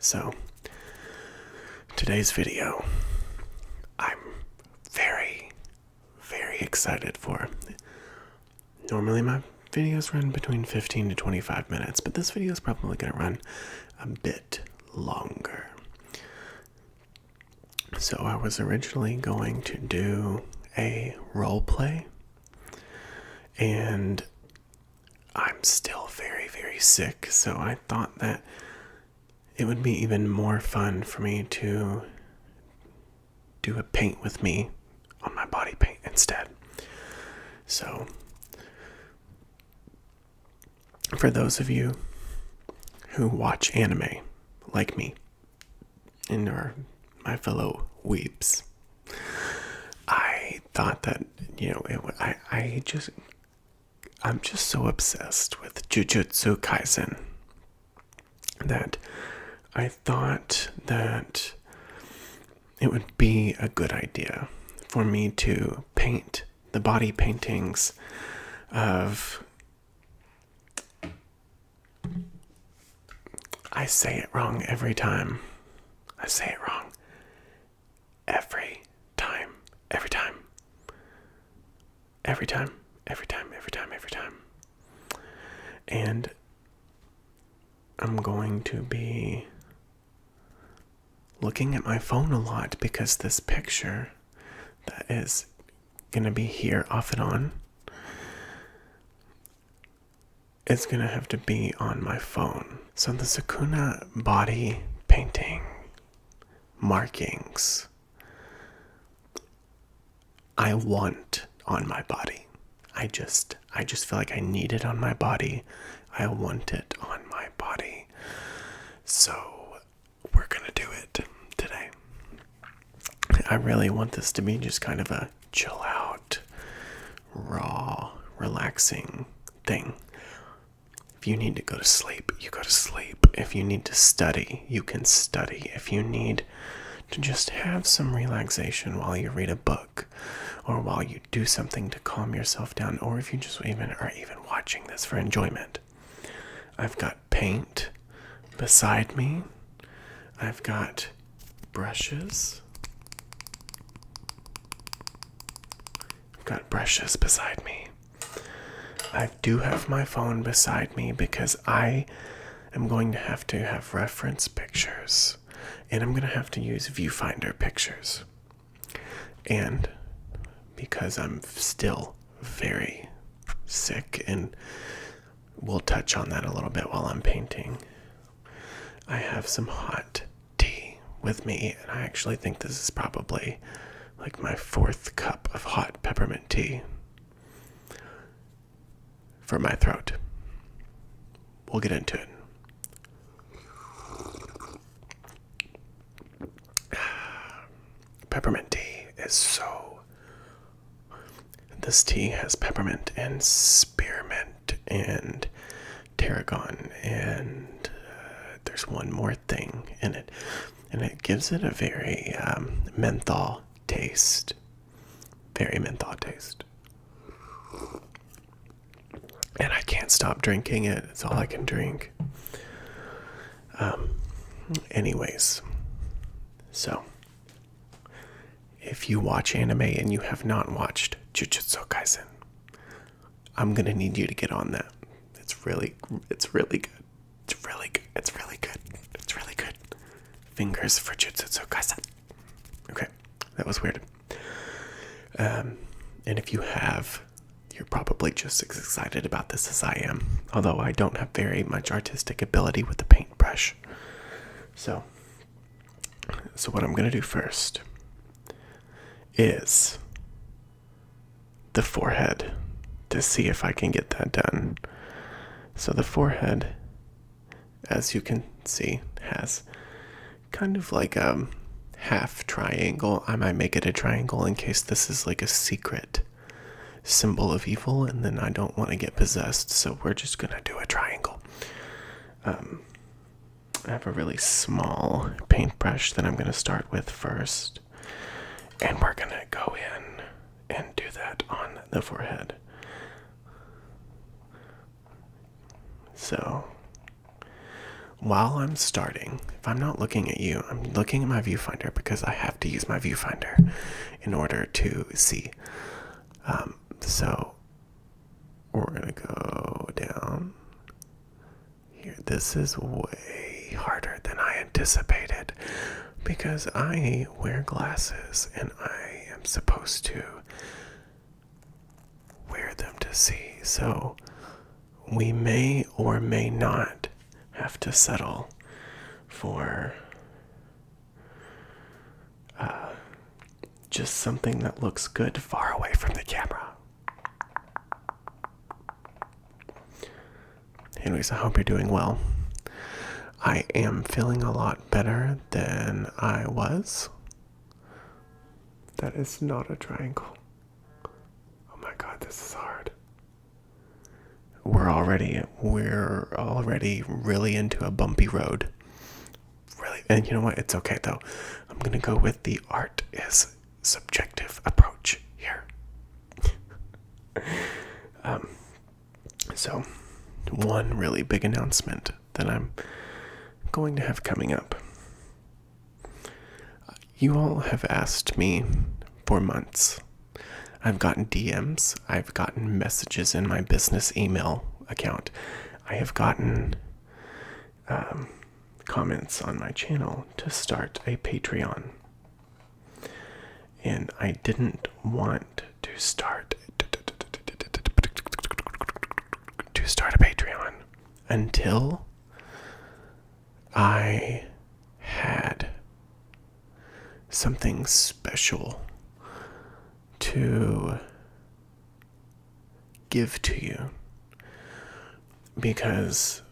So, today's video, I'm very, very excited for. Normally my videos run between 15 to 25 minutes, but this video is probably going to run a bit longer. So I was originally going to do a role play, and I'm still very, very sick, so I thought that it would be even more fun for me to do a paint with me on my body paint instead. So, for those of you who watch anime like me and are my fellow weeps, I thought that, I'm just so obsessed with Jujutsu Kaisen that I thought that it would be a good idea for me to paint the body paintings of, I say it wrong every time. I say it wrong. Every time. And I'm going to be looking at my phone a lot because this picture that is going to be here off and on is going to have to be on my phone. So the Sukuna body painting markings I want on my body. I just feel like I need it on my body. I want it on my body. So we're gonna do it today. I really want this to be just kind of a chill out, raw, relaxing thing. If you need to go to sleep, you go to sleep. If you need to study, you can study. If you need to just have some relaxation while you read a book or while you do something to calm yourself down, or if you just are even watching this for enjoyment. I've got paint beside me. I've got brushes. I've got brushes beside me. I do have my phone beside me because I am going to have reference pictures, and I'm going to have to use viewfinder pictures. And because I'm still very sick, and we'll touch on that a little bit while I'm painting, I have some hot tea with me, and I actually think this is probably like my 4th cup of hot peppermint tea for my throat. We'll get into it. Peppermint tea is so... This tea has peppermint and spearmint and tarragon, and there's one more thing in it, and it gives it a very menthol taste. Very menthol taste. And I can't stop drinking it. It's all I can drink. Anyways, so if you watch anime and you have not watched Jujutsu Kaisen, I'm gonna need you to get on that. It's really good. It's really good. Fingers for Jujutsu Kaisen. Okay, that was weird. And if you have, you're probably just as excited about this as I am. Although I don't have very much artistic ability with the paintbrush. So what I'm gonna do first is the forehead to see if I can get that done. So the forehead, as you can see, has kind of like a half triangle. I might make it a triangle in case this is like a secret symbol of evil, and then I don't want to get possessed, so we're just gonna do a triangle. I have a really small paintbrush that I'm gonna start with first, and we're gonna go in and do that on the forehead. So while I'm starting, if I'm not looking at you, I'm looking at my viewfinder because I have to use my viewfinder in order to see. So we're going to go down here. This is way harder than I anticipated because I wear glasses and I am supposed to wear them to see. So we may or may not have to settle for just something that looks good far away from the camera. Anyways, I hope you're doing well. I am feeling a lot better than I was. That is not a triangle. Oh my god, this is hard. We're already really into a bumpy road. Really, and you know what? It's okay though. I'm gonna go with the art is subjective approach here. So, one really big announcement that I'm going to have coming up. You all have asked me for months. I've gotten DMs. I've gotten messages in my business email account. I have gotten comments on my channel to start a Patreon. And I didn't want to start a Patreon until I had something special to give to you. Because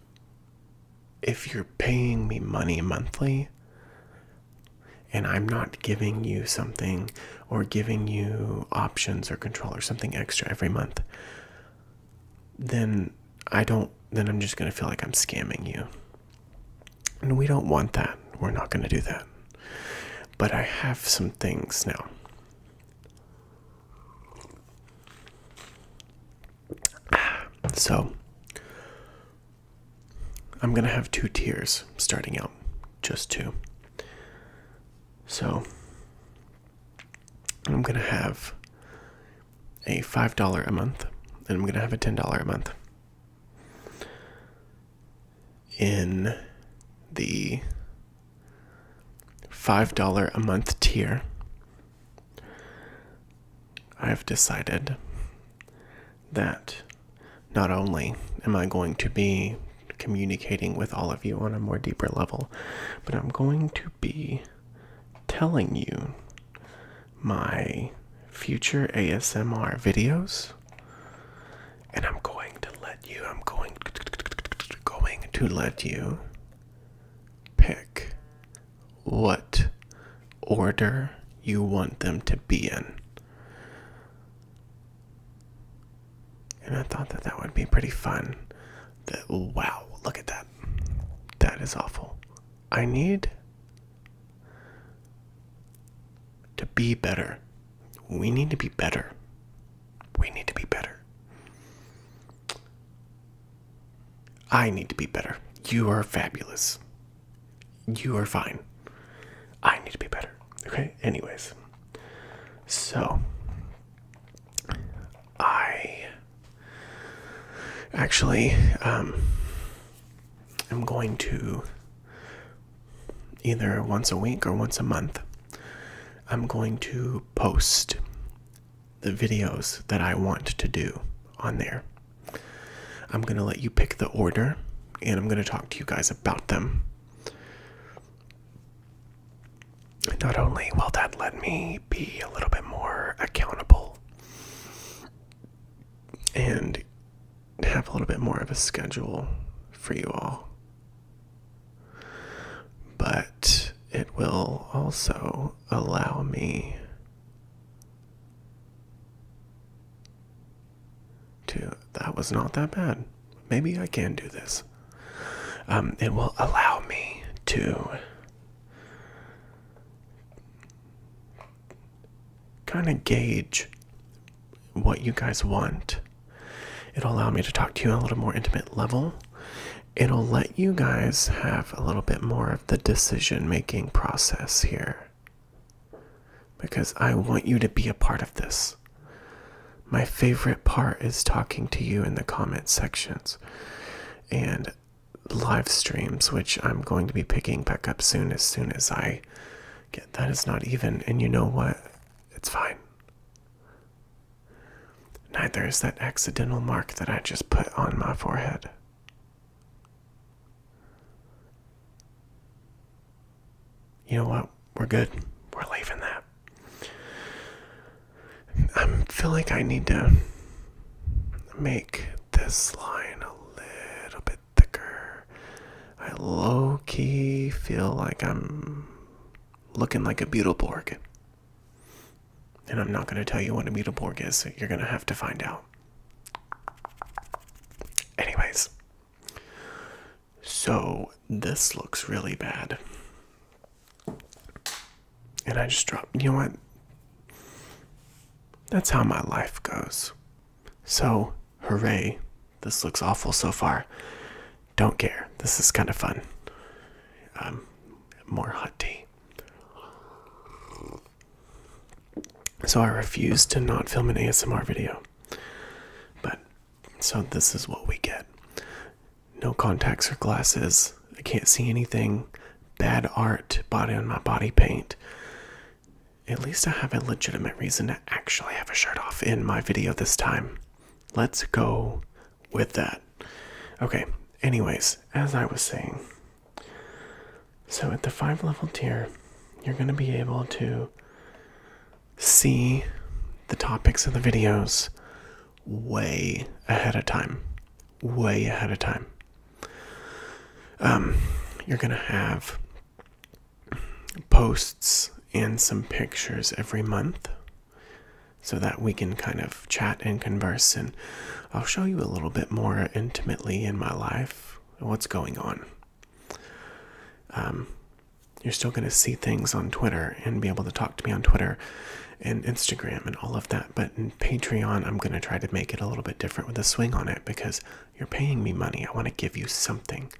if you're paying me money monthly and I'm not giving you something or giving you options or control or something extra every month, then I'm just going to feel like I'm scamming you. And we don't want that. We're not going to do that. But I have some things now. So, I'm going to have 2 tiers starting out. Just 2. So, I'm going to have a $5 a month, and I'm going to have a $10 a month. In the $5 a month tier, I've decided that not only am I going to be communicating with all of you on a more deeper level, but I'm going to be telling you my future ASMR videos, and I'm going to let you pick what order you want them to be in. And I thought that would be pretty fun. Wow, look at that. That is awful. I need to be better. We need to be better. We need to be better. I need to be better. You are fabulous. You are fine. I need to be better. Okay? Anyways. So, I actually am going to either once a week or once a month, I'm going to post the videos that I want to do on there. I'm going to let you pick the order, and I'm going to talk to you guys about them. Not only will that let me be a little bit more accountable and have a little bit more of a schedule for you all, but it will also allow me that was not that bad. Maybe I can do this. It will allow me to kind of gauge what you guys want. It'll allow me to talk to you on a little more intimate level, it'll let you guys have a little bit more of the decision-making process here, because I want you to be a part of this. My favorite part is talking to you in the comment sections and live streams, which I'm going to be picking back up soon as I get. That is not even, and you know what? It's fine. Neither is that accidental mark that I just put on my forehead. You know what? We're good. We're leaving that. I feel like I need to make this line a little bit thicker. I low-key feel like I'm looking like a Beetleborg. And I'm not going to tell you what a Beetleborg is, so you're going to have to find out. Anyways. So, this looks really bad. And I just dropped, you know what? That's how my life goes. So, hooray. This looks awful so far. Don't care. This is kind of fun. More hot tea. So I refuse to not film an ASMR video. But, so this is what we get. No contacts or glasses. I can't see anything. Bad art. Body on my body paint. At least I have a legitimate reason to actually have a shirt off in my video this time. Let's go with that. Okay, anyways, as I was saying. So at the 5-level tier, you're going to be able to see the topics of the videos way ahead of time. Way ahead of time. You're going to have posts and some pictures every month so that we can kind of chat and converse, and I'll show you a little bit more intimately in my life what's going on. You're still going to see things on Twitter and be able to talk to me on Twitter and Instagram and all of that, but in Patreon I'm going to try to make it a little bit different with a swing on it, because you're paying me money. I want to give you something.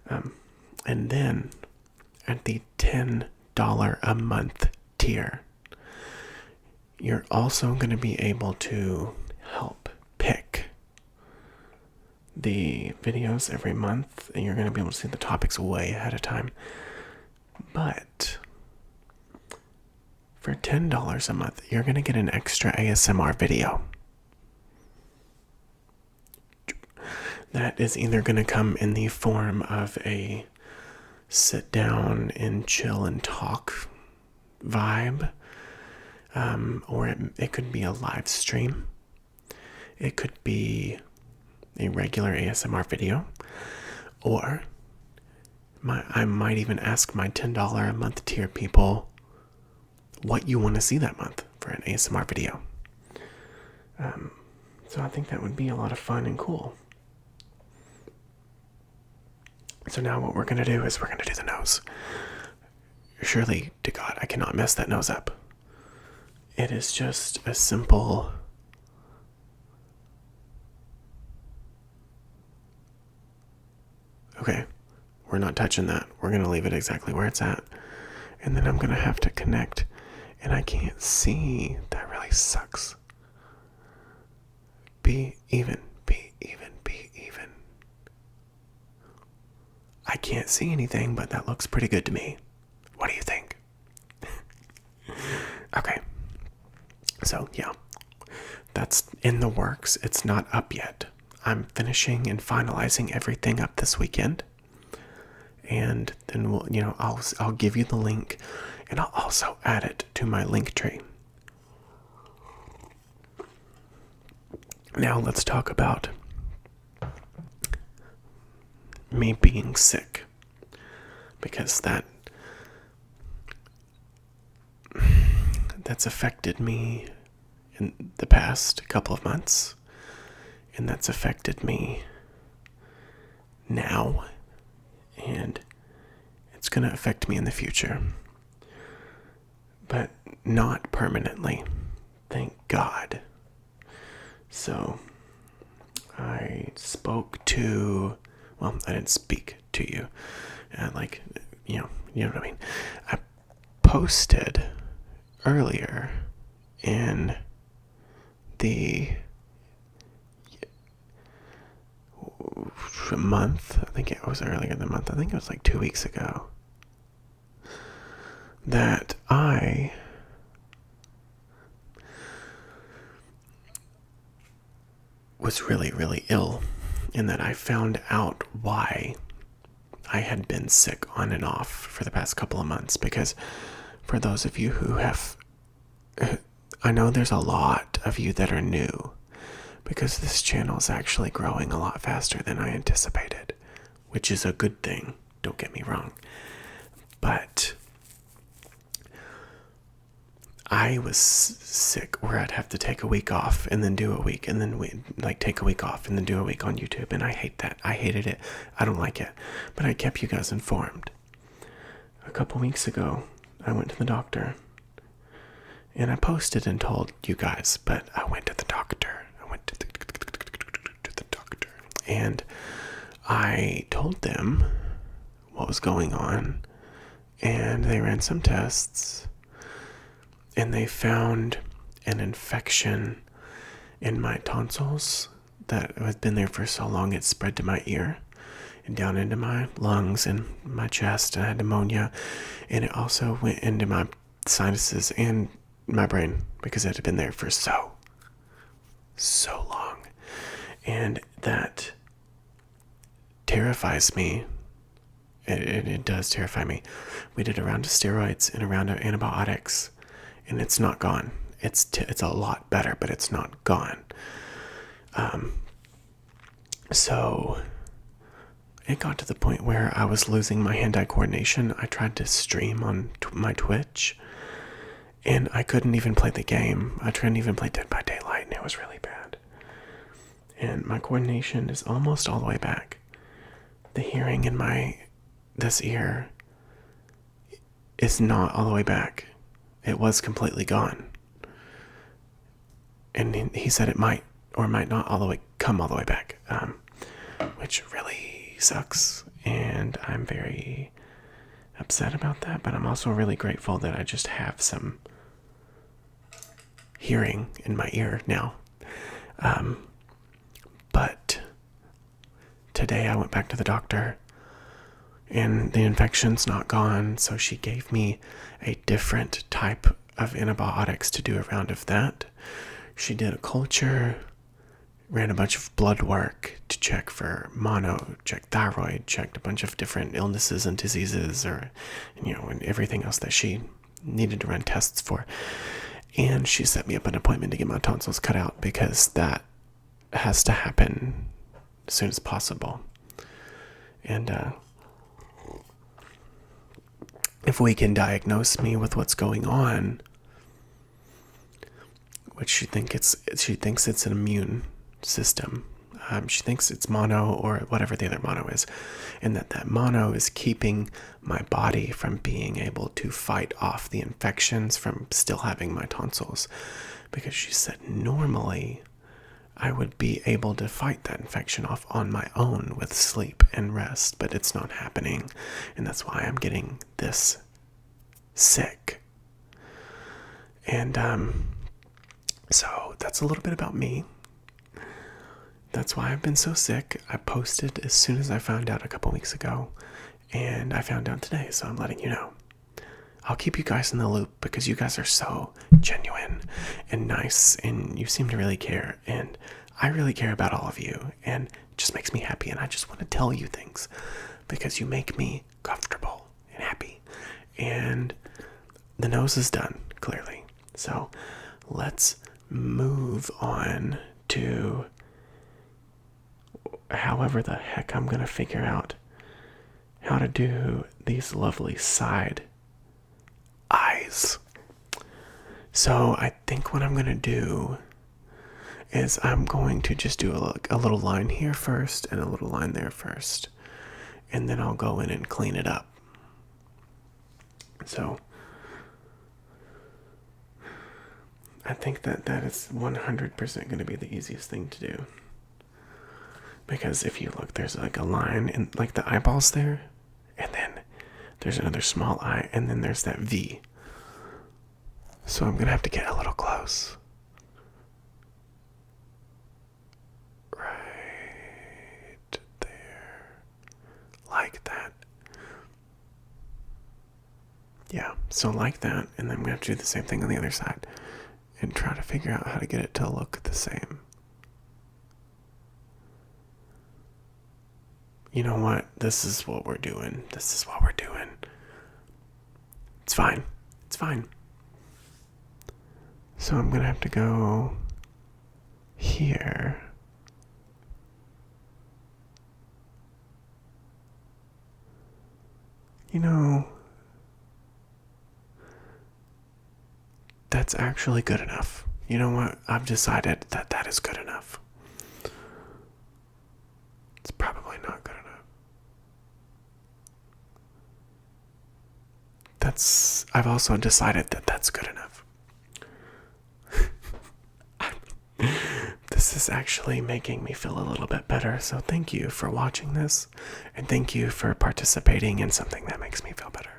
And then at the $10 a month tier, you're also going to be able to help pick the videos every month, and you're going to be able to see the topics way ahead of time. But for $10 a month, you're going to get an extra ASMR video. That is either going to come in the form of a sit down and chill and talk vibe, or it could be a live stream. It could be a regular ASMR video, or I might even ask my $10 a month tier people what you want to see that month for an ASMR video. So I think that would be a lot of fun and cool. So now what we're going to do is we're going to do the nose. Surely to God, I cannot mess that nose up. It is just a simple... Okay, we're not touching that. We're going to leave it exactly where it's at. And then I'm going to have to connect. And I can't see. That really sucks. Be even, be even, be even. I can't see anything, but that looks pretty good to me. What do you think? Okay. So, yeah. That's in the works. It's not up yet. I'm finishing and finalizing everything up this weekend. And then we'll, I'll give you the link, and I'll also add it to my link tree. Now let's talk about me being sick, because that's affected me in the past couple of months, and that's affected me now, and it's going to affect me in the future, but not permanently, thank God. So I spoke to Well, I didn't speak to you. Like, you know what I mean. I posted earlier in the month. I think it was earlier in the month. I think it was like 2 weeks ago. That I was really, really ill, and that I found out why I had been sick on and off for the past couple of months. Because for those of you who have, I know there's a lot of you that are new, because this channel is actually growing a lot faster than I anticipated, which is a good thing, don't get me wrong. But I was sick where I'd have to take a week off and then do a week and then take a week off and then do a week on YouTube. And I hate that. I hated it. I don't like it. But I kept you guys informed. A couple weeks ago, I went to the doctor and I posted and told you guys, but I went to the doctor. I went to the doctor and I told them what was going on, and they ran some tests. And they found an infection in my tonsils that had been there for so long it spread to my ear and down into my lungs and my chest, and I had pneumonia. And it also went into my sinuses and my brain because it had been there for so long. And that terrifies me. It does terrify me. We did a round of steroids and a round of antibiotics, and it's not gone. It's a lot better, but it's not gone. So it got to the point where I was losing my hand-eye coordination. I tried to stream on my Twitch, and I couldn't even play the game. I couldn't even play Dead by Daylight, and it was really bad. And my coordination is almost all the way back. The hearing in this ear is not all the way back. It was completely gone. And he said it might or might not come all the way back, which really sucks. And I'm very upset about that, but I'm also really grateful that I just have some hearing in my ear now. But today I went back to the doctor, and the infection's not gone, so she gave me a different type of antibiotics to do a round of that. She did a culture, ran a bunch of blood work to check for mono, checked thyroid, checked a bunch of different illnesses and diseases, and everything else that she needed to run tests for. And she set me up an appointment to get my tonsils cut out, because that has to happen as soon as possible. And if we can diagnose me with what's going on, which she thinks it's an immune system. She thinks it's mono or whatever the other mono is, and that mono is keeping my body from being able to fight off the infections from still having my tonsils. Because she said normally I would be able to fight that infection off on my own with sleep and rest, but it's not happening, and that's why I'm getting this sick. And so that's a little bit about me. That's why I've been so sick. I posted as soon as I found out a couple weeks ago, and I found out today, so I'm letting you know. I'll keep you guys in the loop because you guys are so genuine and nice, and you seem to really care, and I really care about all of you, and it just makes me happy, and I just want to tell you things because you make me comfortable and happy. And the nose is done, clearly. So let's move on to however the heck I'm going to figure out how to do these lovely side eyes. So I think what I'm going to do is I'm going to just do a little line here first and a little line there first, and then I'll go in and clean it up. So I think that is 100% going to be the easiest thing to do. Because if you look, there's like a line in like the eyeballs there, and then there's another small eye, and then there's that V. So I'm gonna have to get a little close. Right there. Like that. Yeah, so like that, and then I'm gonna have to do the same thing on the other side and try to figure out how to get it to look the same. You know what? This is what we're doing. This is what we're doing. It's fine. It's fine. So I'm gonna have to go here. You know, that's actually good enough. You know what? I've decided that that is good enough. It's probably not good enough. I've also decided that that's good enough. This is actually making me feel a little bit better, so thank you for watching this, and thank you for participating in something that makes me feel better.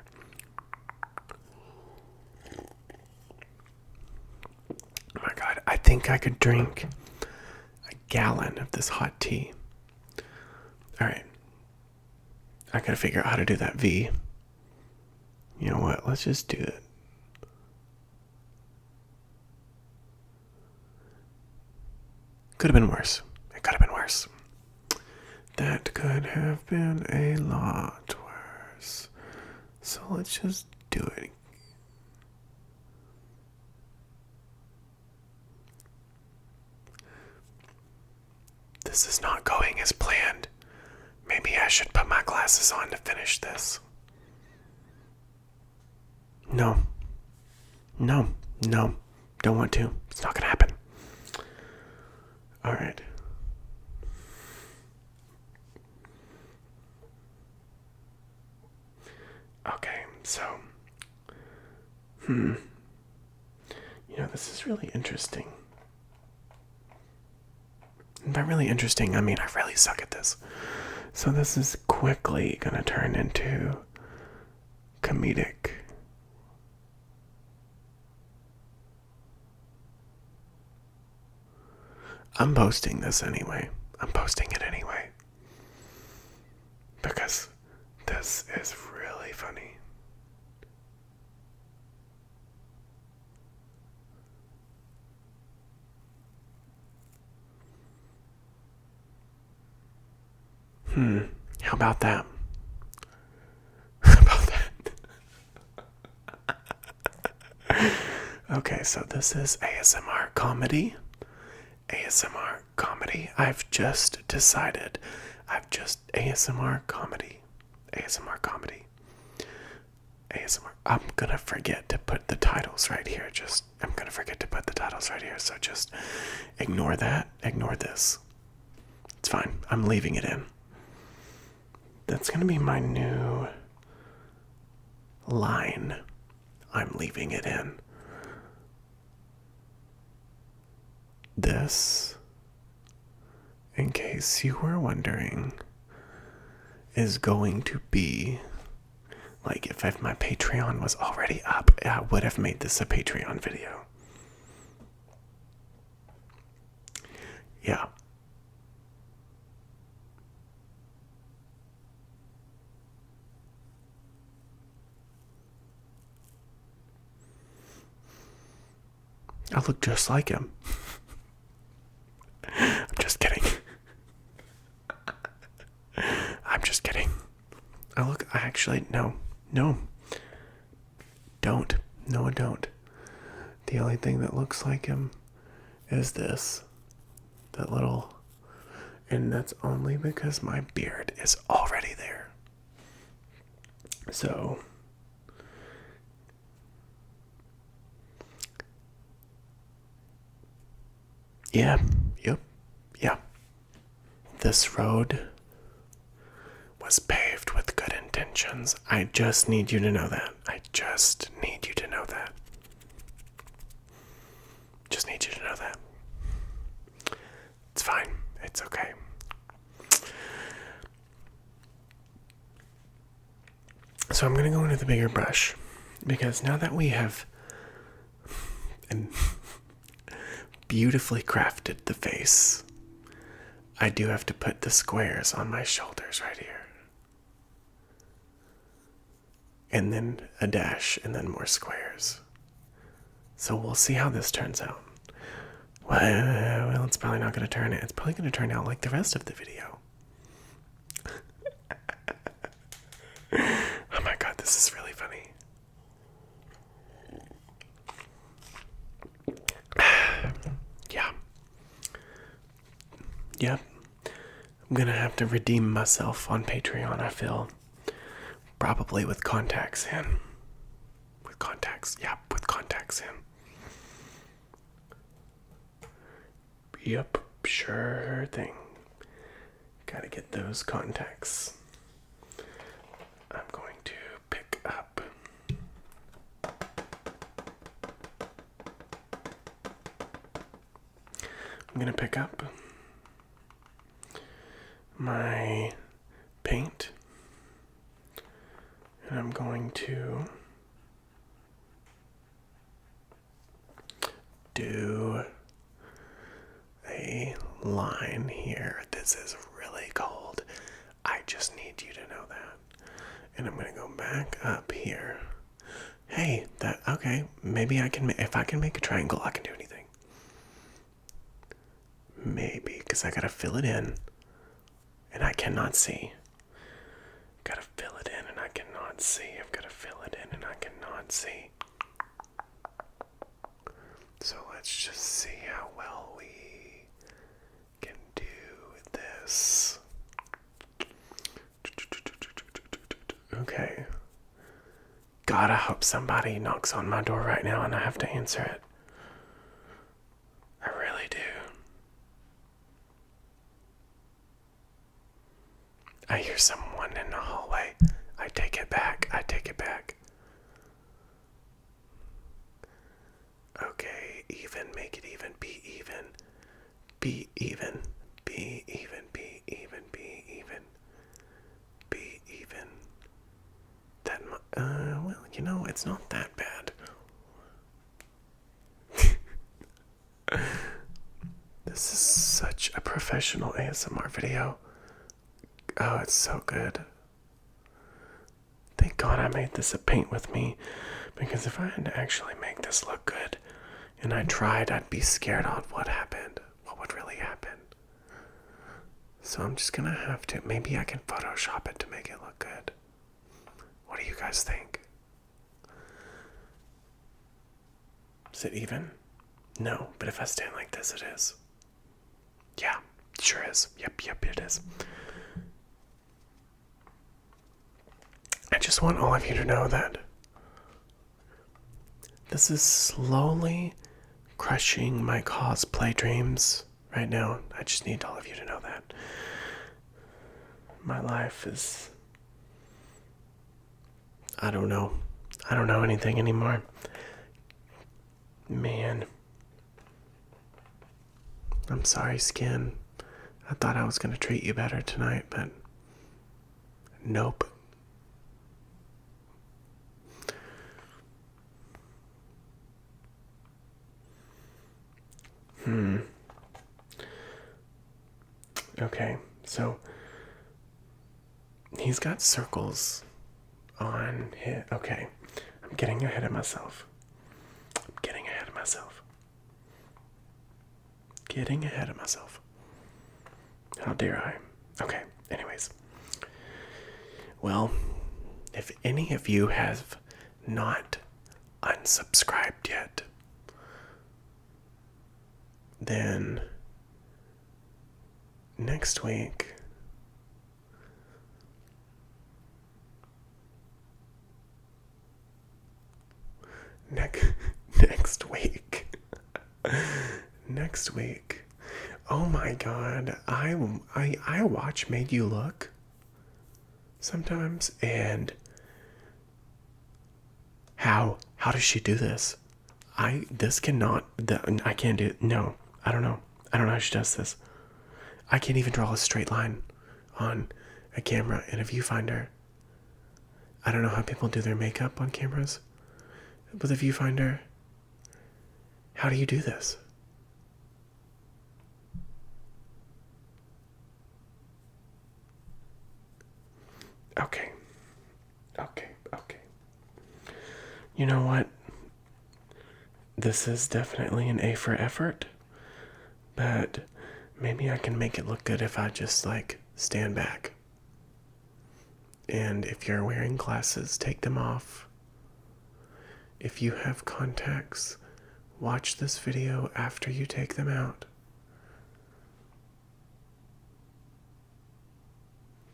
Oh my god, I think I could drink a gallon of this hot tea. Alright. I gotta figure out how to do that V. You know what? Let's just do it. Could have been worse. It could have been worse. That could have been a lot worse. So let's just do it. This is not going as planned. Maybe I should put my glasses on to finish this. No. No. No. Don't want to. It's not gonna happen. Alright. Okay, so. You know, this is really interesting. And by really interesting, I mean I really suck at this. So this is quickly gonna turn into comedic. I'm posting this anyway. I'm posting it anyway. Because this is really funny. How about that? How about that? Okay, so this is ASMR comedy. ASMR comedy. I've just decided. ASMR comedy. ASMR comedy. ASMR. I'm gonna forget to put the titles right here. I'm gonna forget to put the titles right here. So just ignore that. Ignore this. It's fine. I'm leaving it in. That's gonna be my new line. I'm leaving it in. This, in case you were wondering, is going to be like if my Patreon was already up, I would have made this a Patreon video. Yeah. I look just like him. I'm just kidding. I'm just kidding. I actually, no. Don't. No, I don't. The only thing that looks like him is this. That little, and that's only because my beard is already there. So, yeah, yeah. This road was paved with good intentions. I just need you to know that. I just need you to know that. Just need you to know that. It's fine. It's okay. So I'm going to go into the bigger brush, because now that we have beautifully crafted the face, I do have to put the squares on my shoulders right here. And then a dash, and then more squares. So we'll see how this turns out. Well, it's probably not going to turn it. It's probably going to turn out like the rest of the video. Oh my god, this is really funny. Yeah. Yep. I'm going to have to redeem myself on Patreon, I feel. Probably with contacts in. With contacts. Yeah, with contacts in. Yep, sure thing. Gotta get those contacts. I'm going to pick up. I'm gonna pick up my paint. And I'm going to do a line here. This is really cold. I just need you to know that. And I'm going to go back up here. Hey, okay, maybe I can, if I can make a triangle, I can do anything. Maybe, because I gotta fill it in, and I cannot see. Gotta fill it in, and I cannot see. I've gotta fill it in, and I cannot see. So let's just see how well we can do this. Okay. God, I hope somebody knocks on my door right now and I have to answer it. I really do. I hear someone in the hallway. I take it back. I take it back. Okay, even, make it even, be even. Be even, be even, be even, be even. Be even. That, well, you know, it's not that bad. This is such a professional ASMR video. Oh, it's so good. Thank God I made this a paint with me, because if I had to actually make this look good, and I tried, I'd be scared of what happened, what would really happen. So I'm just gonna have to, maybe I can Photoshop it to make it look good. What do you guys think? Is it even? No, but if I stand like this, it is. Yeah, sure is. Yep, it is. I just want all of you to know that this is slowly crushing my cosplay dreams right now. I just need all of you to know that. My life is... I don't know anything anymore. Man. I'm sorry, Skin. I thought I was going to treat you better tonight, but nope. Okay, so he's got circles on his... Okay, I'm getting ahead of myself. Getting ahead of myself. How dare I? Okay, anyways. Well, if any of you have not unsubscribed yet, then next week next week, oh my God, I watch Made You Look sometimes, and how does she do this? I can't do it. No, I don't know how she does this. I can't even draw a straight line on a camera in a viewfinder. I don't know how people do their makeup on cameras with a viewfinder. How do you do this? Okay. You know what? This is definitely an A for effort, but maybe I can make it look good if I just like stand back. And if you're wearing glasses, take them off. If you have contacts, watch this video after you take them out.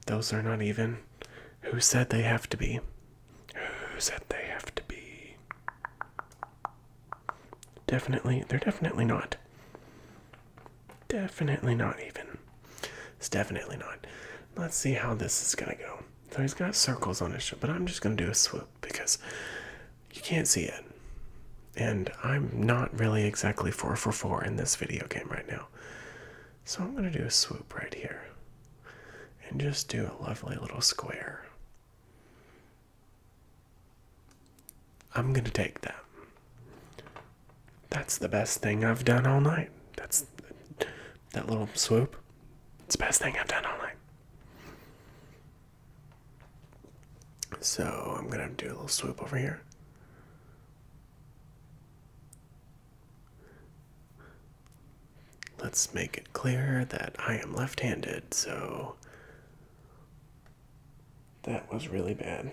Those are not even. Who said they have to be? Who said they have to be? They're definitely not. Definitely not even. It's definitely not. Let's see how this is gonna go. So he's got circles on his shirt, but I'm just gonna do a swoop because you can't see it. And I'm not really exactly 4 for 4 in this video game right now. So I'm gonna do a swoop right here. And just do a lovely little square. I'm gonna take that. That's the best thing I've done all night. That's that little swoop. It's the best thing I've done all night. So I'm gonna do a little swoop over here. Let's make it clear that I am left-handed, so that was really bad.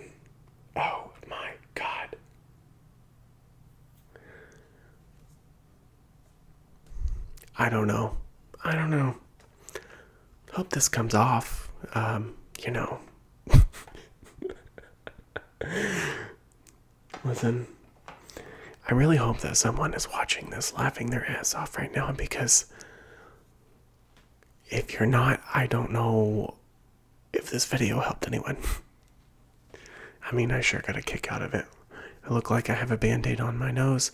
Oh my God. I don't know. Hope this comes off. Listen, I really hope that someone is watching this laughing their ass off right now, because if you're not, I don't know if this video helped anyone. I mean, I sure got a kick out of it. I look like I have a band-aid on my nose,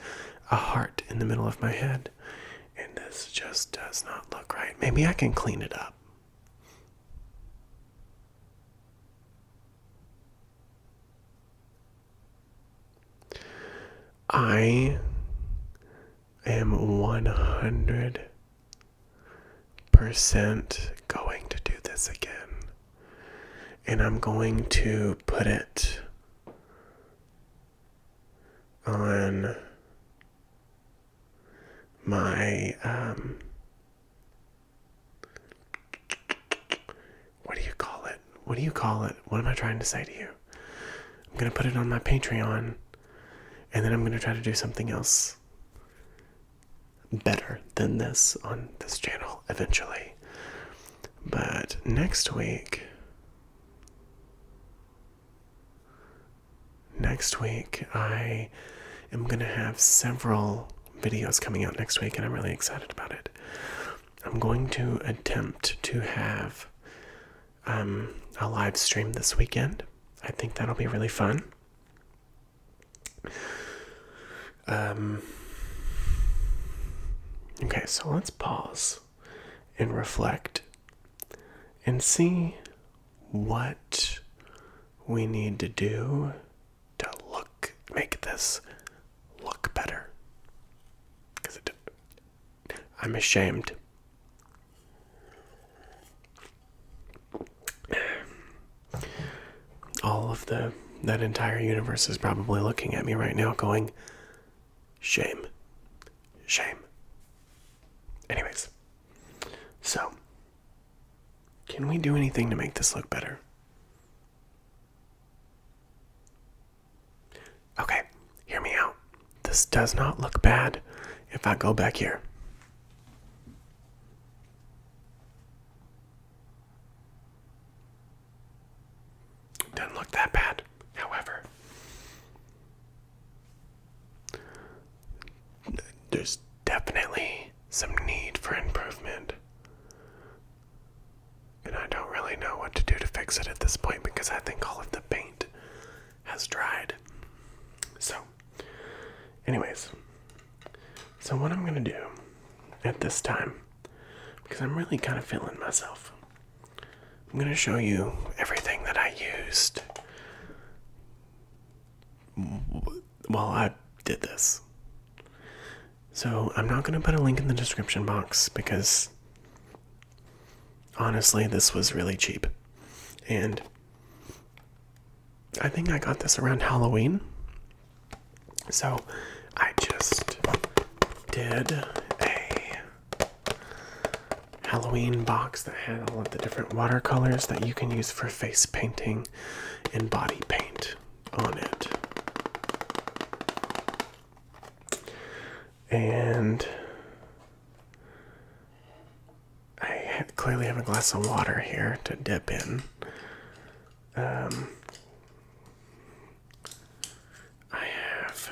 a heart in the middle of my head, and this just does not look right. Maybe I can clean it up. I am 100% going to do this again. And I'm going to put it on my, what do you call it? What am I trying to say to you? I'm going to put it on my Patreon, and then I'm going to try to do something else better than this on this channel eventually. But next week I am going to have several videos coming out next week, and I'm really excited about it. I'm going to attempt to have a live stream this weekend. I think that'll be really fun. Okay, so let's pause and reflect and see what we need to do to make this look better. Because I'm ashamed. All of that entire universe is probably looking at me right now going, shame. Anyways, so, can we do anything to make this look better? Okay, hear me out. This does not look bad if I go back here. Doesn't look that bad, however. There's definitely some need for improvement. And I don't really know what to do to fix it at this point, because I think all of the paint has dried. So, anyways. So what I'm going to do at this time, because I'm really kind of feeling myself, I'm going to show you everything that I used while I did this. So I'm not going to put a link in the description box because honestly, this was really cheap. And I think I got this around Halloween. So I just did a Halloween box that had all of the different watercolors that you can use for face painting and body paint on it. And I clearly have a glass of water here to dip in. I have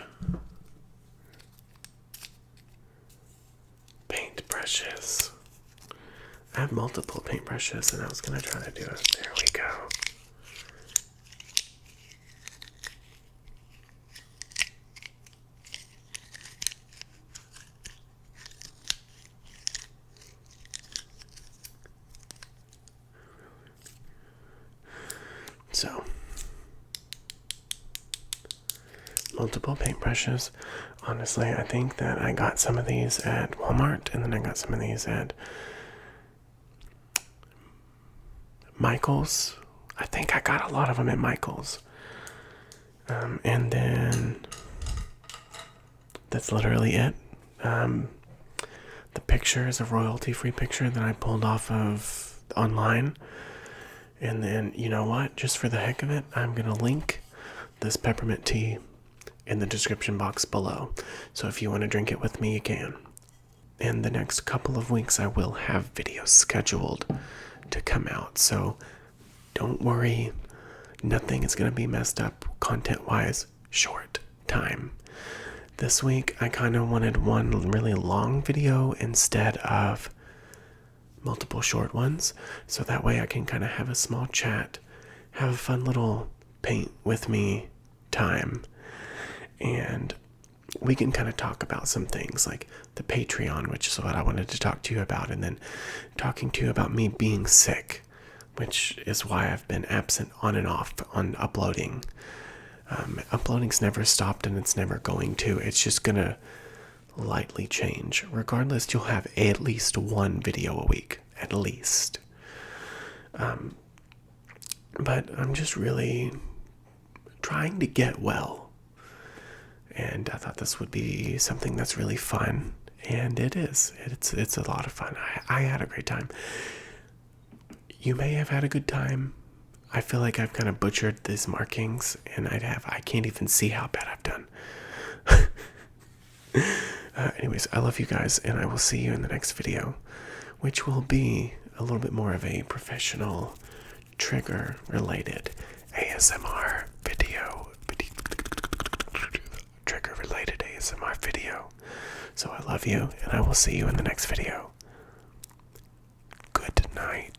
paintbrushes. I have multiple paintbrushes, and I was going to try to do it. There we go. So, multiple paintbrushes. Honestly, I think that I got some of these at Walmart, and then I got some of these at Michael's. I think I got a lot of them at Michael's. And then that's literally it. The picture is a royalty-free picture that I pulled off of online. And then, you know what? Just for the heck of it, I'm going to link this peppermint tea in the description box below. So if you want to drink it with me, you can. In the next couple of weeks, I will have videos scheduled to come out. So don't worry. Nothing is going to be messed up content-wise. Short time. This week, I kind of wanted one really long video instead of multiple short ones, so that way I can kind of have a small chat, have a fun little paint with me time, and we can kind of talk about some things like the Patreon, which is what I wanted to talk to you about, and then talking to you about me being sick, which is why I've been absent on and off on uploading. Uploading's never stopped, and it's never going to. It's just gonna lightly change. Regardless, you'll have at least one video a week, at least. But I'm just really trying to get well, and I thought this would be something that's really fun, and it is. It's a lot of fun. I had a great time. You may have had a good time. I feel like I've kind of butchered these markings, and I can't even see how bad I've done. Anyways, I love you guys, and I will see you in the next video, which will be a little bit more of a professional, trigger-related ASMR video. Trigger-related ASMR video. So I love you, and I will see you in the next video. Good night.